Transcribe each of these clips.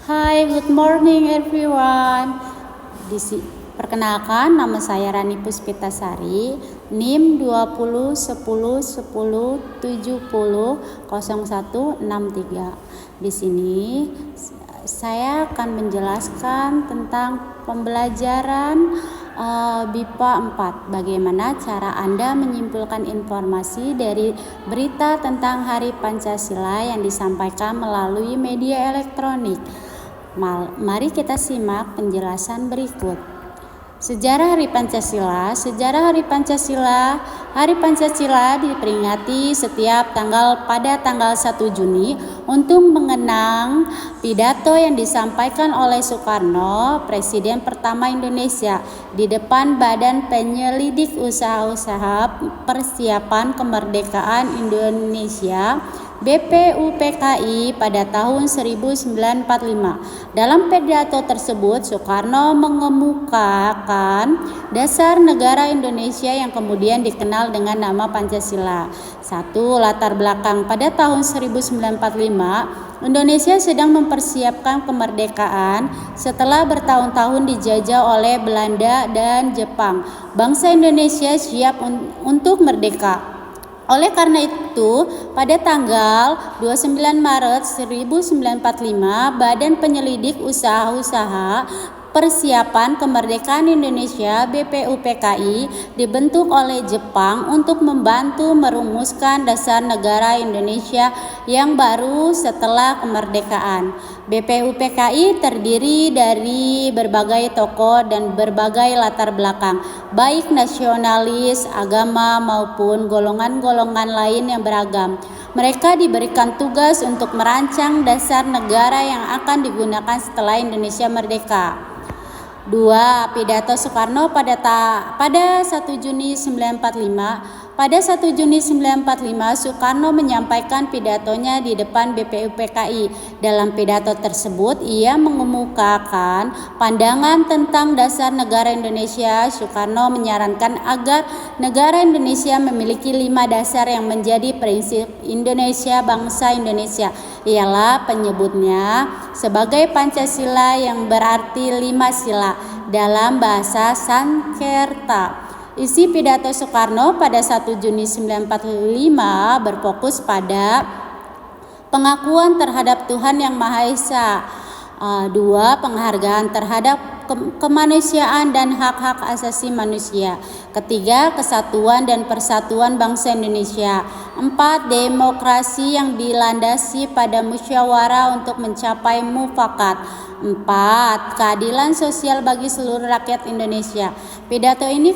Hai, good morning everyone. Perkenalkan, nama saya Rani Puspitasari, NIM 20 10 10 70 0163. Di sini saya akan menjelaskan tentang pembelajaran BIPA 4. Bagaimana cara Anda menyimpulkan informasi dari berita tentang Hari Pancasila yang disampaikan melalui media elektronik. Mari kita simak penjelasan berikut. Sejarah Hari Pancasila. Hari Pancasila diperingati setiap pada tanggal 1 Juni untuk mengenang pidato yang disampaikan oleh Soekarno, Presiden pertama Indonesia, di depan Badan Penyelidik Usaha-usaha Persiapan Kemerdekaan Indonesia BPUPKI pada tahun 1945. Dalam pidato tersebut, Soekarno mengemukakan dasar negara Indonesia yang kemudian dikenal dengan nama Pancasila. 1. Latar belakang. Pada tahun 1945, Indonesia sedang mempersiapkan kemerdekaan setelah bertahun-tahun dijajah oleh Belanda dan Jepang. Bangsa Indonesia siap untuk merdeka. Oleh karena itu, pada tanggal 29 Maret 1945, Badan Penyelidik Usaha-usaha Persiapan Kemerdekaan Indonesia BPUPKI dibentuk oleh Jepang untuk membantu merumuskan dasar negara Indonesia yang baru setelah kemerdekaan. BPUPKI terdiri dari berbagai tokoh dan berbagai latar belakang, baik nasionalis, agama maupun golongan-golongan lain yang beragam. Mereka diberikan tugas untuk merancang dasar negara yang akan digunakan setelah Indonesia merdeka. 2. Pidato Soekarno pada 1 Juni 1945. Pada 1 Juni 1945, Soekarno menyampaikan pidatonya di depan BPUPKI. Dalam pidato tersebut, ia mengemukakan pandangan tentang dasar negara Indonesia. Soekarno menyarankan agar negara Indonesia memiliki 5 dasar yang menjadi prinsip Indonesia, bangsa Indonesia. Ialah penyebutnya sebagai Pancasila yang berarti 5 sila dalam bahasa Sanskerta. Isi pidato Soekarno pada 1 Juni 1945 berfokus pada pengakuan terhadap Tuhan Yang Maha Esa. 2. Penghargaan terhadap kemanusiaan dan hak-hak asasi manusia. 3. Kesatuan dan persatuan bangsa Indonesia. 4. Demokrasi yang dilandasi pada musyawarah untuk mencapai mufakat. 4. Keadilan sosial bagi seluruh rakyat Indonesia. Pidato ini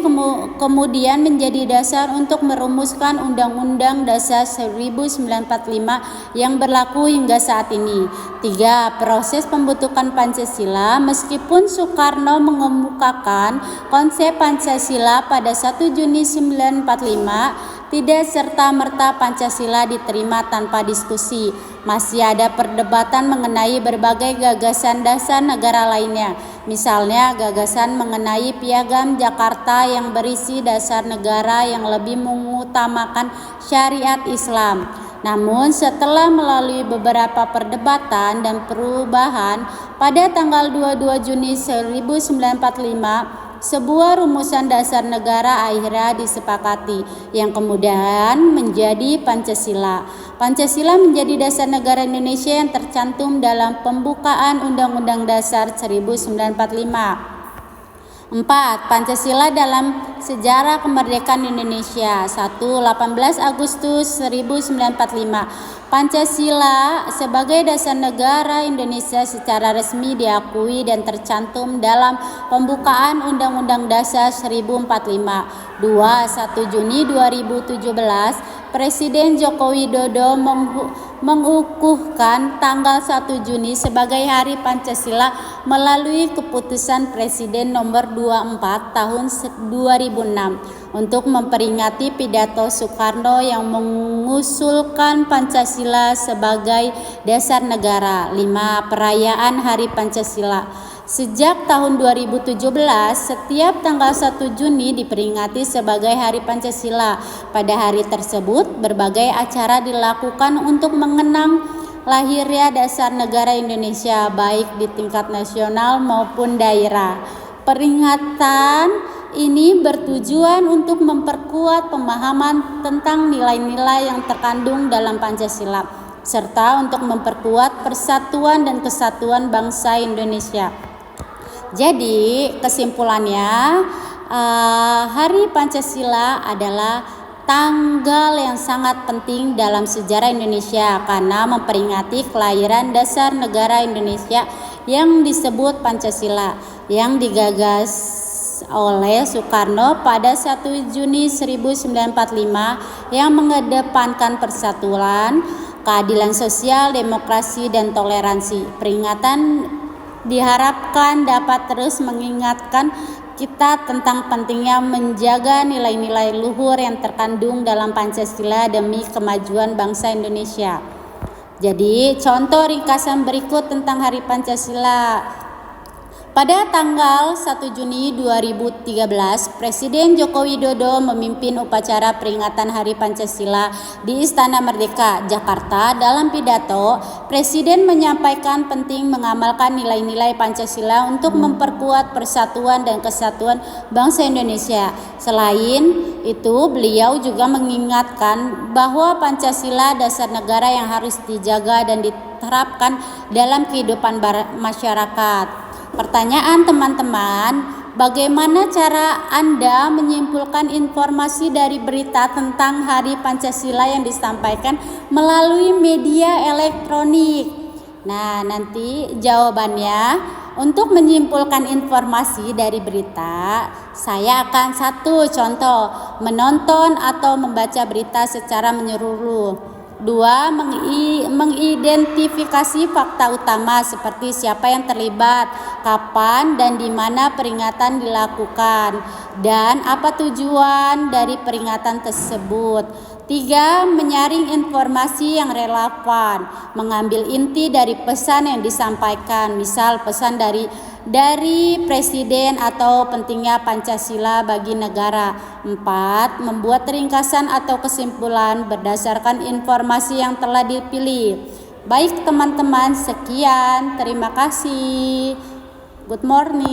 kemudian menjadi dasar untuk merumuskan Undang-Undang Dasar 1945 yang berlaku hingga saat ini. 3. Proses pembentukan Pancasila. Meskipun Soekarno mengemukakan konsep Pancasila pada 1 Juni 1945, tidak serta-merta Pancasila diterima tanpa diskusi. Masih ada perdebatan mengenai berbagai gagasan dasar negara lainnya. Misalnya gagasan mengenai Piagam Jakarta yang berisi dasar negara yang lebih mengutamakan syariat Islam. Namun setelah melalui beberapa perdebatan dan perubahan, pada tanggal 22 Juni 1945, sebuah rumusan dasar negara akhirnya disepakati yang kemudian menjadi Pancasila. Pancasila menjadi dasar negara Indonesia yang tercantum dalam pembukaan Undang-Undang Dasar 1945. 4. Pancasila dalam sejarah kemerdekaan Indonesia. 1. 18 Agustus 1945. Pancasila sebagai dasar negara Indonesia secara resmi diakui dan tercantum dalam pembukaan Undang-Undang Dasar 1045. 2. 1 Juni 2017, Presiden Joko Widodo mengukuhkan tanggal 1 Juni sebagai Hari Pancasila melalui keputusan Presiden nomor 24 tahun 2006 untuk memperingati pidato Soekarno yang mengusulkan Pancasila sebagai dasar negara. 5. Perayaan Hari Pancasila. Sejak tahun 2017, setiap tanggal 1 Juni diperingati sebagai Hari Pancasila. Pada hari tersebut, berbagai acara dilakukan untuk mengenang lahirnya dasar negara Indonesia baik di tingkat nasional maupun daerah. Peringatan ini bertujuan untuk memperkuat pemahaman tentang nilai-nilai yang terkandung dalam Pancasila, serta untuk memperkuat persatuan dan kesatuan bangsa Indonesia. Jadi kesimpulannya, Hari Pancasila adalah tanggal yang sangat penting dalam sejarah Indonesia karena memperingati kelahiran dasar negara Indonesia yang disebut Pancasila, yang digagas oleh Soekarno pada 1 Juni 1945 yang mengedepankan persatuan, keadilan sosial, demokrasi, dan toleransi. Peringatan diharapkan dapat terus mengingatkan kita tentang pentingnya menjaga nilai-nilai luhur yang terkandung dalam Pancasila demi kemajuan bangsa Indonesia. Jadi, contoh ringkasan berikut tentang Hari Pancasila. Pada tanggal 1 Juni 2013, Presiden Joko Widodo memimpin upacara peringatan Hari Pancasila di Istana Merdeka, Jakarta. Dalam pidato, Presiden menyampaikan penting mengamalkan nilai-nilai Pancasila untuk memperkuat persatuan dan kesatuan bangsa Indonesia. Selain itu, beliau juga mengingatkan bahwa Pancasila dasar negara yang harus dijaga dan diterapkan dalam kehidupan masyarakat. Pertanyaan teman-teman, bagaimana cara Anda menyimpulkan informasi dari berita tentang Hari Pancasila yang disampaikan melalui media elektronik? Nah, nanti jawabannya, untuk menyimpulkan informasi dari berita, saya akan satu contoh, menonton atau membaca berita secara menyeluruh. 2. Mengidentifikasi fakta utama seperti siapa yang terlibat, kapan dan di mana peringatan dilakukan, dan apa tujuan dari peringatan tersebut. 3. Menyaring informasi yang relevan, mengambil inti dari pesan yang disampaikan, misal pesan dari Presiden atau pentingnya Pancasila bagi negara. 4. Membuat ringkasan atau kesimpulan berdasarkan informasi yang telah dipilih. Baik teman-teman, sekian. Terima kasih. Good morning.